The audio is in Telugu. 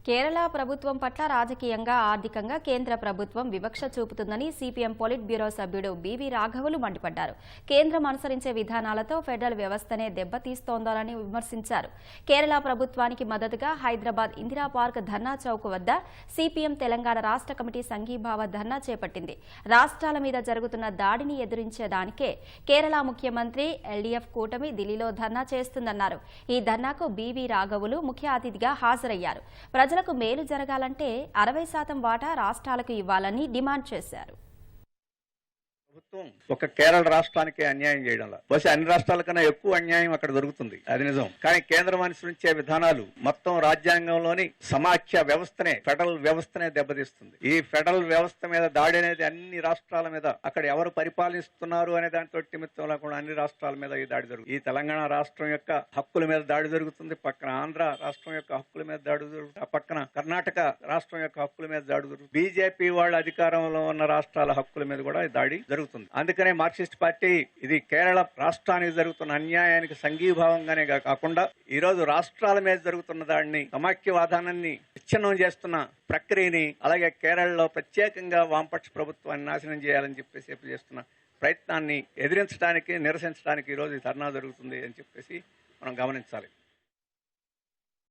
కేరళ ప్రభుత్వం పట్ల రాజకీయంగా, ఆర్థికంగా కేంద్ర ప్రభుత్వం వివక్ష చూపుతుందని సిపిఎం పొలిట్ బ్యూరో సభ్యుడు బివి రాఘవులు మండిపడ్డారు. కేంద్రం అనుసరించే విధానాలతో ఫెడరల్ వ్యవస్థనే దెబ్బతీస్తోందని విమర్శించారు. కేరళ ప్రభుత్వానికి మద్దతుగా హైదరాబాద్ ఇందిరా పార్క్ ధర్నా చౌక్ వద్ద సిపిఎం తెలంగాణ రాష్ట్ర కమిటీ సంఘీభావ ధర్నా చేపట్టింది. రాష్ట్రాల మీద జరుగుతున్న దాడిని ఎదిరించేదానికే కేరళ ముఖ్యమంత్రి ఎల్డీఎఫ్ కూటమి ఢిల్లీలో ధర్నా చేస్తుందన్నారు. ఈ ధర్నాకు బివి రాఘవులు ముఖ్య అతిథిగా హాజరయ్యారు. ప్రజలకు మేలు జరగాలంటే 60% వాటా రాష్ట్రాలకు ఇవ్వాలని డిమాండ్ చేశారు. ప్రభుత్వం ఒక కేరళ రాష్ట్రానికి అన్యాయం చేయడంలో బహుశా అన్ని రాష్ట్రాల కన్నా ఎక్కువ అన్యాయం అక్కడ దొరుకుతుంది, అది నిజం. కానీ కేంద్రం అనుసరించే విధానాలు మొత్తం రాజ్యాంగంలోని సమాఖ్య వ్యవస్థనే, ఫెడరల్ వ్యవస్థనే దెబ్బతీస్తుంది. ఈ ఫెడరల్ వ్యవస్థ మీద దాడి అనేది అన్ని రాష్ట్రాల మీద, అక్కడ ఎవరు పరిపాలిస్తున్నారు అనే దాంతో నిమిత్తం లేకుండా అన్ని రాష్ట్రాల మీద ఈ దాడి జరుగుతుంది. ఈ తెలంగాణ రాష్ట్రం యొక్క హక్కుల మీద దాడి జరుగుతుంది, పక్కన ఆంధ్ర రాష్ట్రం యొక్క హక్కుల మీద దాడి జరుగుతుంది, పక్కన కర్ణాటక రాష్ట్రం యొక్క హక్కుల మీద దాడి జరుగుతుంది. బీజేపీ వాళ్ళ అధికారంలో ఉన్న రాష్ట్రాల హక్కుల మీద కూడా ఈ దాడి జరుగుతుంది. అందుకనే మార్క్సిస్ట్ పార్టీ ఇది కేరళ రాష్ట్రానికి జరుగుతున్న అన్యాయానికి సంఘీభావంగానే కాకుండా ఈ రోజు రాష్ట్రాల మీద జరుగుతున్న దాడిని, సమాఖ్యవాదాన్ని విచ్ఛిన్నం చేస్తున్న ప్రక్రియని, అలాగే కేరళలో ప్రత్యేకంగా వామపక్ష ప్రభుత్వాన్ని నాశనం చేయాలని చెప్పేసి చేస్తున్న ప్రయత్నాన్ని ఎదిరించడానికి, నిరసించడానికి ఈ రోజు ధర్నా జరుగుతుంది అని చెప్పేసి మనం గమనించాలి.